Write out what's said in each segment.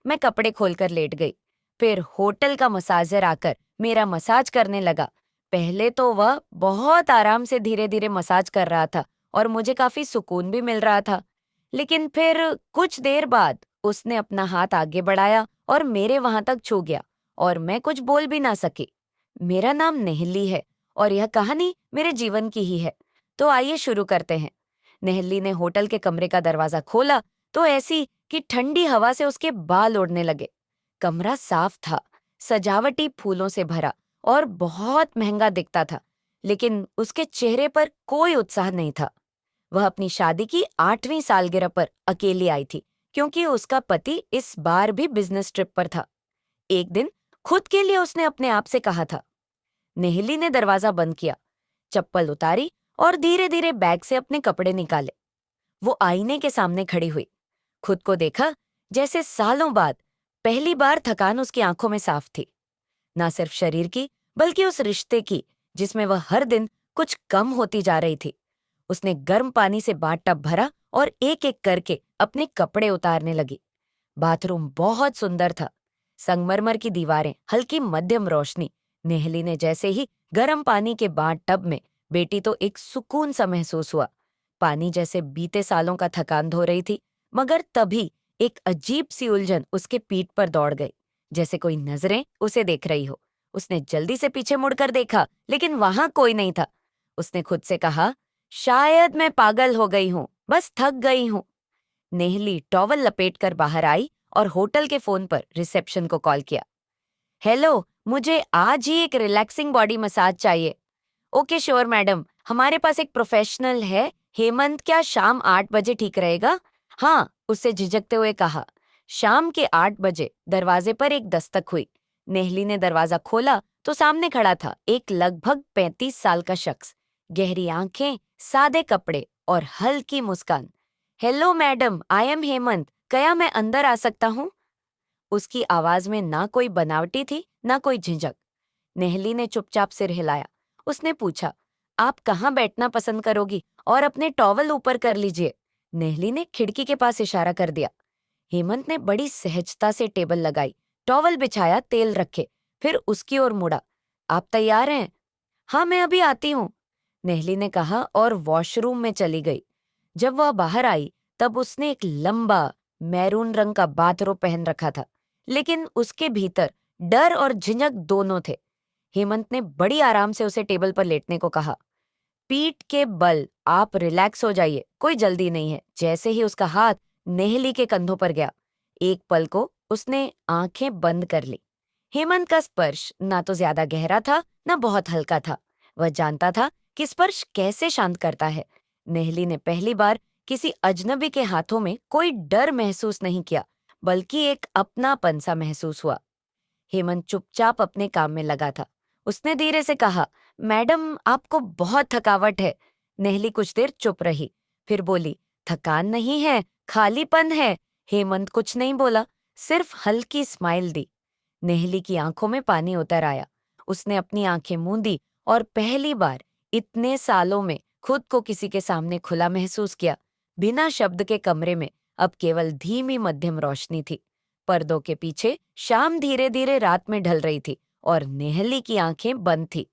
मैं कपड़े खोलकर लेट गई। फिर होटल का मसाजर आकर मेरा मसाज करने लगा। पहले तो वह बहुत आराम से धीरे धीरे मसाज कर रहा था और मुझे काफी सुकून भी मिल रहा था। लेकिन फिर कुछ देर बाद उसने अपना हाथ आगे बढ़ाया और मेरे वहां तक छू गया और मैं कुछ बोल भी ना सकी। मेरा नाम नेहली है और यह कहानी मेरे जीवन की ही है। तो आइए शुरू करते हैं। नेहली ने होटल के कमरे का दरवाजा खोला तो ऐसी कि ठंडी हवा से उसके बाल उड़ने लगे। कमरा साफ था, सजावटी फूलों से भरा और बहुत महंगा दिखता था, लेकिन उसके चेहरे पर कोई उत्साह नहीं था। वह अपनी शादी की 8वीं सालगिरह पर अकेली आई थी, क्योंकि उसका पति इस बार भी बिजनेस ट्रिप पर था। एक दिन खुद के लिए उसने अपने आप से कहा था। नेहली ने दरवाजा बंद किया, चप्पल उतारी और धीरे धीरे बैग से अपने कपड़े निकाले। वो आईने के सामने खड़ी हुई, खुद को देखा जैसे सालों बाद पहली बार। थकान उसकी आंखों में साफ थी, ना सिर्फ शरीर की बल्कि उस रिश्ते की जिसमें वह हर दिन कुछ कम होती जा रही थी। उसने गर्म पानी से बाथटब भरा और एक एक करके अपने कपड़े उतारने लगी। बाथरूम बहुत सुंदर था, संगमरमर की दीवारें, हल्की मध्यम रोशनी। नेहली ने जैसे ही गर्म पानी के बाथटब में बेटी तो एक सुकून सा महसूस हुआ। पानी जैसे बीते सालों का थकान धो रही थी, मगर तभी एक अजीब सी उलझन उसके पीठ पर दौड़ गई, जैसे कोई नजरें उसे देख रही हो। उसने जल्दी से पीछे मुड़कर देखा, लेकिन वहां कोई नहीं था। उसने खुद से कहा, शायद मैं पागल हो गई हूं, बस थक गई हूं। नेहली टॉवल लपेटकर बाहर आई और होटल के फोन पर रिसेप्शन को कॉल किया। हेलो, मुझे आज ही एक रिलैक्सिंग बॉडी मसाज चाहिए। ओके श्योर मैडम, हमारे पास एक प्रोफेशनल है। हेमंत, क्या शाम 8 बजे ठीक रहेगा? हाँ, उससे झिझकते हुए कहा। शाम के 8 बजे दरवाजे पर एक दस्तक हुई। नेहली ने दरवाजा खोला तो सामने खड़ा था एक लगभग 35 साल का शख्स। गहरी आंखें, सादे कपड़े और हल्की मुस्कान। Hello madam, I am Hemant, क्या मैं अंदर आ सकता हूँ? उसकी आवाज में ना कोई बनावटी थी, ना कोई झिझक। नेहली ने चुपचाप सिर हिलाया। उसने पूछा, आप कहाँ बैठना पसंद करोगी और अपने टॉवल ऊपर कर लीजिए। नेहली ने खिड़की के पास इशारा कर दिया। हेमंत ने बड़ी सहजता से टेबल लगाई, टॉवल बिछाया, तेल रखे, फिर उसकी ओर मुड़ा। आप तैयार हैं? हाँ, मैं अभी आती हूँ, नेहली ने कहा और वॉशरूम में चली गई। जब वह बाहर आई तब उसने एक लंबा मैरून रंग का बाथरोब पहन रखा था, लेकिन उसके भीतर डर और झिझक दोनों थे। हेमंत ने बड़ी आराम से उसे टेबल पर लेटने को कहा। पीठ के बल आप रिलैक्स हो जाइए, कोई जल्दी नहीं है। जैसे ही उसका हाथ नेहली के कंधों पर गया, एक पल को उसने आंखें बंद कर ली। हेमंत का स्पर्श ना तो ज्यादा गहरा था, ना बहुत हल्का था। वह जानता था कि स्पर्श कैसे शांत करता है। नेहली ने पहली बार किसी अजनबी के हाथों में कोई डर महसूस नहीं किया, बल्कि एक अपनापन सा महसूस हुआ। हेमंत चुपचाप अपने काम में लगा था। उसने धीरे से कहा, मैडम, आपको बहुत थकावट है। नेहली कुछ देर चुप रही, फिर बोली, थकान नहीं है, खालीपन है। हेमंत कुछ नहीं बोला, सिर्फ हल्की स्माइल दी। नेहली की आंखों में पानी उतर आया। उसने अपनी आंखें मूंदी और पहली बार इतने सालों में खुद को किसी के सामने खुला महसूस किया। बिना शब्द के कमरे में अब केवल धीमी मध्यम रोशनी थी। पर्दों के पीछे शाम धीरे धीरे रात में ढल रही थी और नेहली की आंखें बंद थी।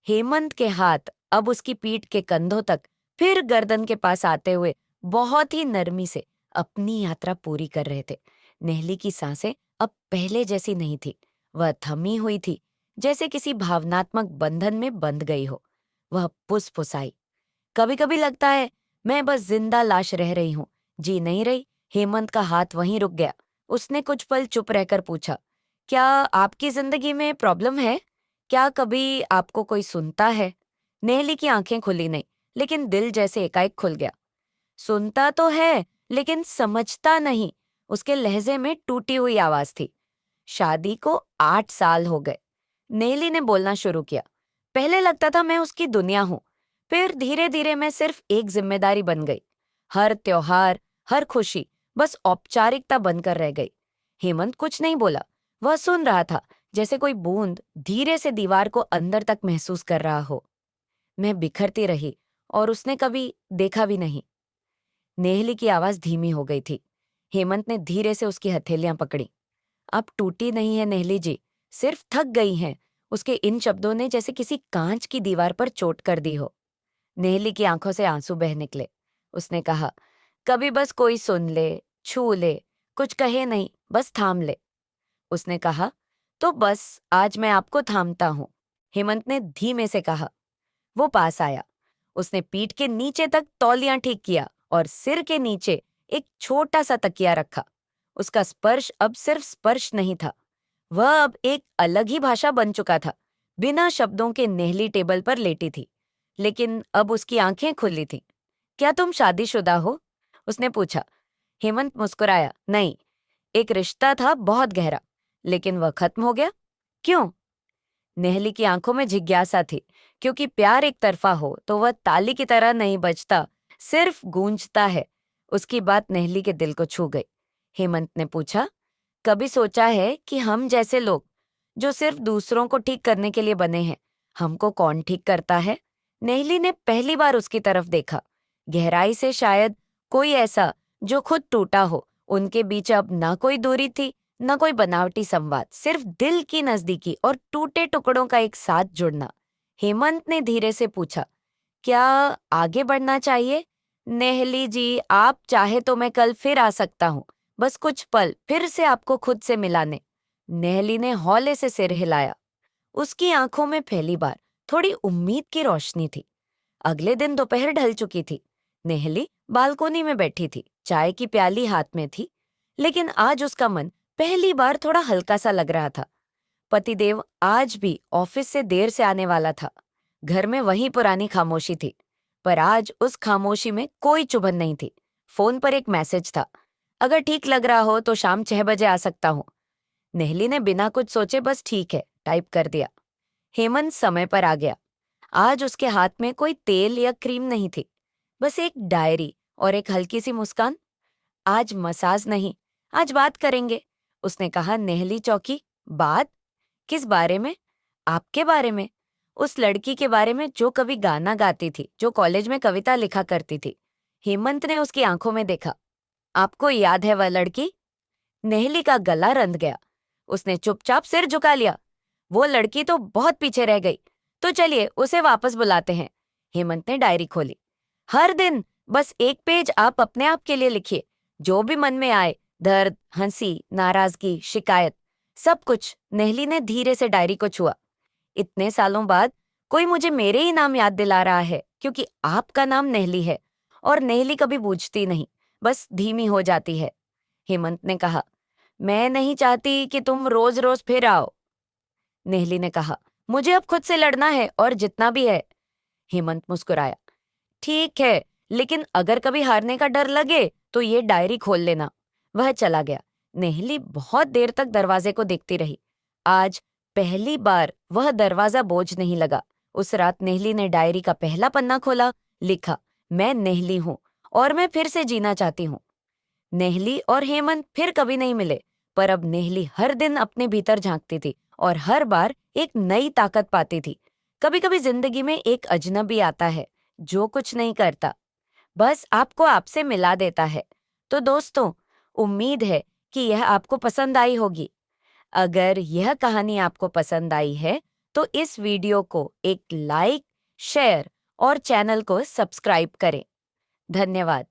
हेमंत के हाथ अब उसकी पीठ के कंधों तक, फिर गर्दन के पास आते हुए बहुत ही नरमी से अपनी यात्रा पूरी कर रहे थे। नेहली की सांसें अब पहले जैसी नहीं थी। वह थमी हुई थी, जैसे किसी भावनात्मक बंधन में बंध गई हो। वह फुसफुसाई, कभी कभी लगता है मैं बस जिंदा लाश रह रही हूं, जी नहीं रही। हेमंत का हाथ वहीं रुक गया। उसने कुछ पल चुप रहकर पूछा, क्या आपकी जिंदगी में प्रॉब्लम है? क्या कभी आपको कोई सुनता है? नेहली की आंखें खुली नहीं, लेकिन दिल जैसे एकाएक खुल गया। सुनता तो है, लेकिन समझता नहीं, उसके लहजे में टूटी हुई आवाज थी। शादी को 8 साल हो गए, नेली ने बोलना शुरू किया। पहले लगता था मैं उसकी दुनिया हूं, फिर धीरे धीरे मैं सिर्फ एक जिम्मेदारी बन गई। हर त्योहार, हर खुशी बस औपचारिकता बनकर रह गई। हेमंत कुछ नहीं बोला, वह सुन रहा था, जैसे कोई बूंद धीरे से दीवार को अंदर तक महसूस कर रहा हो। मैं बिखरती रही और उसने कभी देखा भी नहीं। नेहली की आवाज धीमी हो गई थी। हेमंत ने धीरे से उसकी हथेलियां पकड़ी। आप टूटी नहीं है नेहली जी, सिर्फ थक गई हैं। उसके इन शब्दों ने जैसे किसी कांच की दीवार पर चोट कर दी हो। नेहली की आंखों से आंसू बह निकले। उसने कहा, कभी बस कोई सुन ले, छू ले, कुछ कहे नहीं, बस थाम ले। उसने कहा, तो बस आज मैं आपको थामता हूं। हेमंत ने धीमे से कहा। वो पास आया। उसने पीठ के नीचे तक तौलियां ठीक किया और सिर के नीचे एक छोटा सा तकिया रखा। उसका स्पर्श अब सिर्फ स्पर्श नहीं था, वह अब एक अलग ही भाषा बन चुका था। बिना शब्दों के नेहली टेबल पर लेटी थी, लेकिन अब उसकी आंखें खुली थीं। क्या तुम शादीशुदा हो? उसने पूछा। हेमंत मुस्कुराया। नहीं, एक रिश्ता था बहुत गहरा, लेकिन वह खत्म हो गया। क्यों? नेहली की आंखों में जिज्ञासा थी, क्योंकि प्यार एक तरफा हो तो वह ताली की तरह नहीं बजता, सिर्फ गूंजता है। उसकी बात नेहली के दिल को छू गई। हेमंत ने पूछा, कभी सोचा है कि हम जैसे लोग जो सिर्फ दूसरों को ठीक करने के लिए बने हैं, हमको कौन ठीक करता है? नेहली ने पहली बार उसकी तरफ देखा। गहराई से शायद कोई ऐसा जो खुद टूटा हो। उनके बीच अब ना कोई दूरी थी, न कोई बनावटी संवाद, सिर्फ दिल की नजदीकी और टूटे टुकड़ों का एक साथ जुड़ना। हेमंत ने धीरे से पूछा, क्या आगे बढ़ना चाहिए? नेहली जी, आप चाहे तो मैं कल फिर आ सकता हूँ, बस कुछ पल फिर से आपको खुद से मिलाने। नेहली ने हौले से सिर हिलाया। उसकी आंखों में पहली बार थोड़ी उम्मीद की रोशनी थी। अगले दिन दोपहर ढल चुकी थी। नेहली बालकोनी में बैठी थी, चाय की प्याली हाथ में थी, लेकिन आज उसका मन पहली बार थोड़ा हल्का सा लग रहा था। पतिदेव आज भी ऑफिस से देर से आने वाला था। घर में वही पुरानी खामोशी थी, पर आज उस खामोशी में कोई चुभन नहीं थी। फोन पर एक मैसेज था, अगर ठीक लग रहा हो तो शाम 6 बजे आ सकता हूँ। नेहली ने बिना कुछ सोचे बस ठीक है टाइप कर दिया। हेमंत समय पर आ गया। आज उसके हाथ में कोई तेल या क्रीम नहीं थी, बस एक डायरी और एक हल्की सी मुस्कान। आज मसाज नहीं, आज बात करेंगे, उसने कहा। नेहली चौकी। बात? किस बारे में? आपके बारे में, उस लड़की के बारे में जो कभी गाना गाती थी, जो कॉलेज में कविता लिखा करती थी। हेमंत ने उसकी आंखों में देखा। आपको याद है वह लड़की? नेहली का गला रंध गया। उसने चुपचाप सिर झुका लिया। वो लड़की तो बहुत पीछे रह गई, तो चलिए उसे वापस बुलाते हैं। हेमंत ने डायरी खोली। हर दिन बस एक पेज आप अपने आप के लिए लिखिए, जो भी मन में आए, दर्द, हंसी, नाराजगी, शिकायत, सब कुछ। नेहली ने धीरे से डायरी को छुआ। इतने सालों बाद कोई मुझे मेरे ही नाम याद दिला रहा है, क्योंकि आपका नाम नेहली है। और नेहली कभी बूझती नहीं, बस धीमी हो जाती है। हेमंत ने कहा, मैं नहीं चाहती कि तुम रोज रोज फिर आओ। नेहली ने कहा, मुझे अब खुद से लड़ना है और जितना भी है। हेमंत मुस्कुराया। ठीक है, लेकिन अगर कभी हारने का डर लगे तो ये डायरी खोल लेना। वह चला गया। नेहली बहुत देर तक दरवाजे को देखती रही। आज पहली बार वह दरवाजा बोझ नहीं लगा। उस रात नेहली ने डायरी का पहला पन्ना खोला। लिखा, मैं नेहली हूँ और मैं फिर से जीना चाहती हूँ। नेहली और हेमंत फिर कभी नहीं मिले, पर अब नेहली हर दिन अपने भीतर झांकती थी और हर बार एक नई ताकत पाती थी। कभी कभी जिंदगी में एक अजनबी आता है, जो कुछ नहीं करता, बस आपको आपसे मिला देता है। तो दोस्तों, उम्मीद है कि यह आपको पसंद आई होगी। अगर यह कहानी आपको पसंद आई है तो इस वीडियो को एक लाइक, शेयर और चैनल को सब्सक्राइब करें। धन्यवाद।